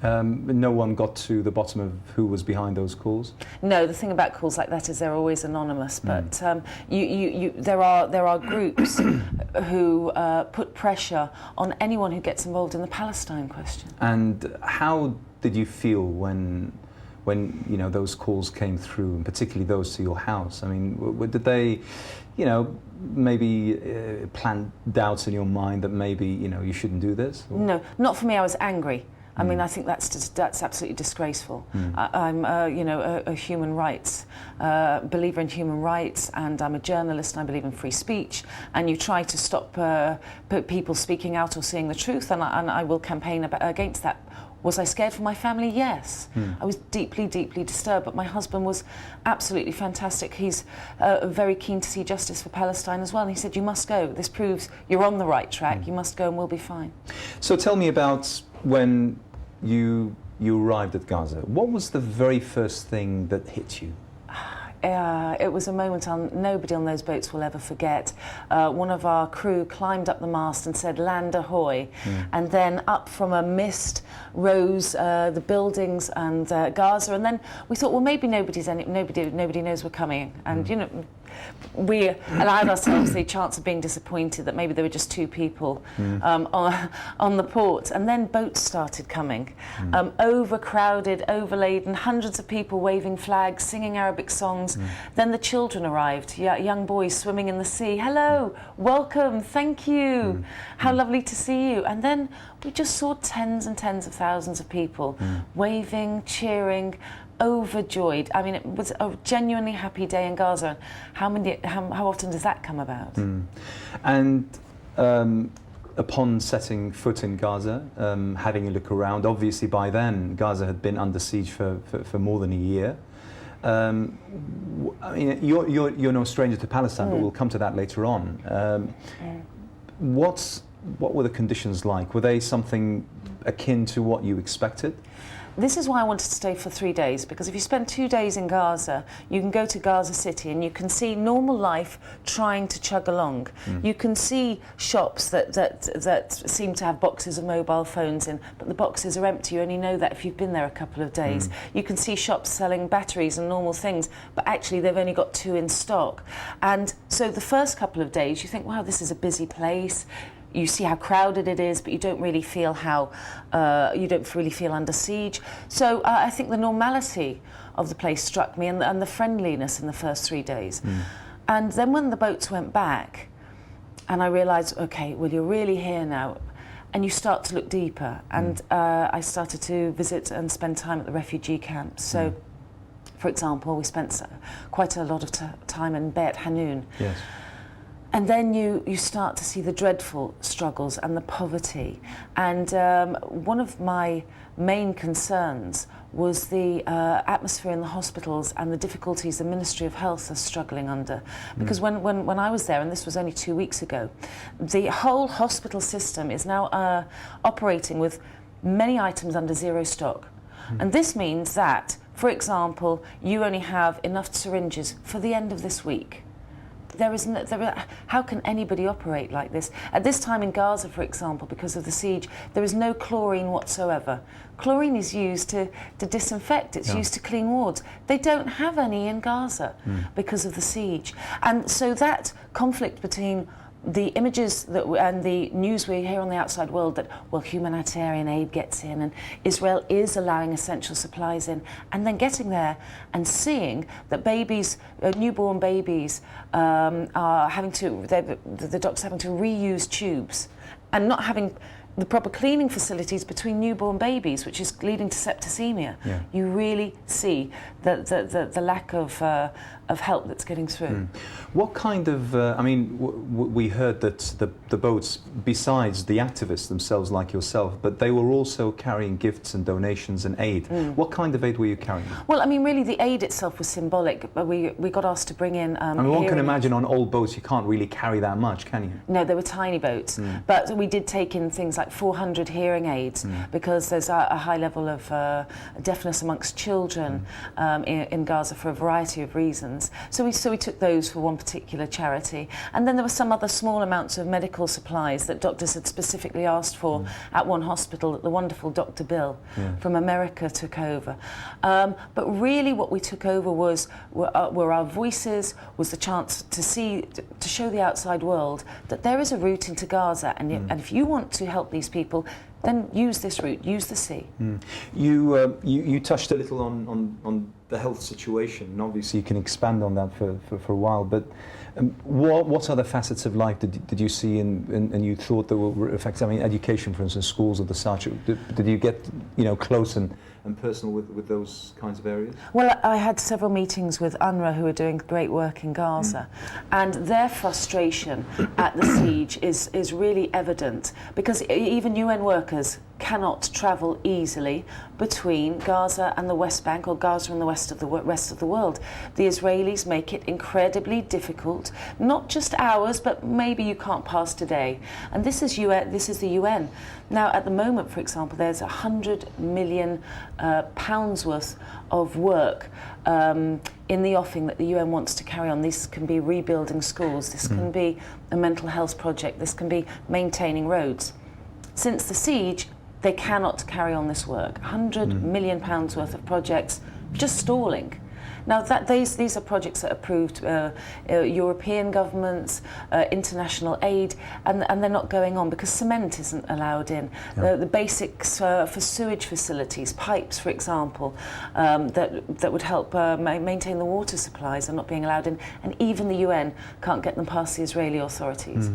No one got to the bottom of who was behind those calls? No, the thing about calls like that is they're always anonymous, but there are groups who put pressure on anyone who gets involved in the Palestine question. And how did you feel when you know those calls came through, and particularly those to your house? I mean, did they, you know, maybe plant doubts in your mind that maybe, you know, you shouldn't do this? Or? No, not for me. I was angry. I mean, I think that's absolutely disgraceful. I'm, you know, a human rights believer in human rights, and I'm a journalist, and I believe in free speech. And you try to stop people speaking out or seeing the truth, and I will campaign against that. Was I scared for my family? Yes. I was deeply, deeply disturbed, but my husband was absolutely fantastic. He's very keen to see justice for Palestine as well. And he said, you must go. This proves you're on the right track. You must go and we'll be fine. So tell me about when you arrived at Gaza. What was the very first thing that hit you? It was a moment nobody on those boats will ever forget. One of our crew climbed up the mast and said, "Land ahoy!" And then up from a mist rose the buildings and Gaza. And then we thought, well, maybe nobody knows we're coming. And you know, we allowed ourselves the chance of being disappointed that maybe there were just two people on the port. And then boats started coming, overcrowded, overladen, hundreds of people waving flags, singing Arabic songs. Then the children arrived, young boys swimming in the sea. Hello, welcome, thank you, how lovely to see you. And then we just saw tens and tens of thousands of people waving, cheering, overjoyed. I mean, it was a genuinely happy day in Gaza. How often does that come about? And upon setting foot in Gaza, having a look around, obviously by then Gaza had been under siege for more than a year. I mean, you're no stranger to Palestine, but we'll come to that later on. What were the conditions like? Were they something akin to what you expected? This is why I wanted to stay for 3 days, because if you spend 2 days in Gaza, you can go to Gaza City and you can see normal life trying to chug along. You can see shops that seem to have boxes of mobile phones in, but the boxes are empty. You only know that if you've been there a couple of days. You can see shops selling batteries and normal things, but actually they've only got 2 in stock. And so the first couple of days you think, wow, this is a busy place. You see how crowded it is, but you don't really feel under siege. So I think the normality of the place struck me, and the friendliness in the first 3 days. And then when the boats went back, and I realised, okay, well, you're really here now, and you start to look deeper. And I started to visit and spend time at the refugee camps. So, for example, we spent quite a lot of time in Beit Hanun. Yes. And then you start to see the dreadful struggles and the poverty. And one of my main concerns was the atmosphere in the hospitals and the difficulties the Ministry of Health are struggling under. Because when I was there, and this was only 2 weeks ago, the whole hospital system is now operating with many items under zero stock. And this means that, for example, you only have enough syringes for the end of this week. How can anybody operate like this? At this time in Gaza, for example, because of the siege, there is no chlorine whatsoever. Chlorine is used to disinfect, it's used to clean wards. They don't have any in Gaza because of the siege. And so that conflict between the images and the news we hear on the outside world that, well, humanitarian aid gets in and Israel is allowing essential supplies in, and then getting there and seeing that babies, newborn babies, are having to, the doctors having to reuse tubes and not having the proper cleaning facilities between newborn babies, which is leading to septicemia. You really see the lack of help that's getting through. What kind of, I mean, we heard that the boats, besides the activists themselves like yourself, but they were also carrying gifts and donations and aid. What kind of aid were you carrying? Well, I mean, really the aid itself was symbolic. We got asked to bring in... I mean, one can imagine on old boats you can't really carry that much, can you? No, they were tiny boats, but we did take in things like like 400 hearing aids because there's a high level of deafness amongst children in Gaza for a variety of reasons. So we took those for one particular charity. And then there were some other small amounts of medical supplies that doctors had specifically asked for at one hospital that the wonderful Dr. Bill from America took over. But really what we took over were our voices, was the chance to show the outside world that there is a route into Gaza, and if you want to help these people, then use this route, use the sea. You touched a little on the health situation, and obviously you can expand on that for a while, but what other facets of life did you see and you thought that were affected? I mean, education, for instance, schools of the such. Did you get close and personal with those kinds of areas? Well, I had several meetings with UNRWA, who are doing great work in Gaza, and their frustration at the siege is really evident, because even UN workers cannot travel easily between Gaza and the West Bank, or Gaza and the rest of the world. The Israelis make it incredibly difficult, not just hours, but maybe you can't pass today. And this is the UN. Now, at the moment, for example, there's £100 million worth of work in the offing that the UN wants to carry on. This can be rebuilding schools, this can be a mental health project, this can be maintaining roads. Since the siege, they cannot carry on this work. £100 million worth of projects just stalling. Now, these are projects that are approved European governments, international aid, and they're not going on because cement isn't allowed in. The basics for sewage facilities, pipes, for example, that would help maintain the water supplies are not being allowed in, and even the UN can't get them past the Israeli authorities.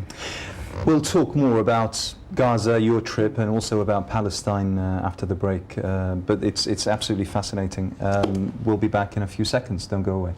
We'll talk more about Gaza, your trip, and also about Palestine after the break, but it's absolutely fascinating. We'll be back in a few seconds. Don't go away.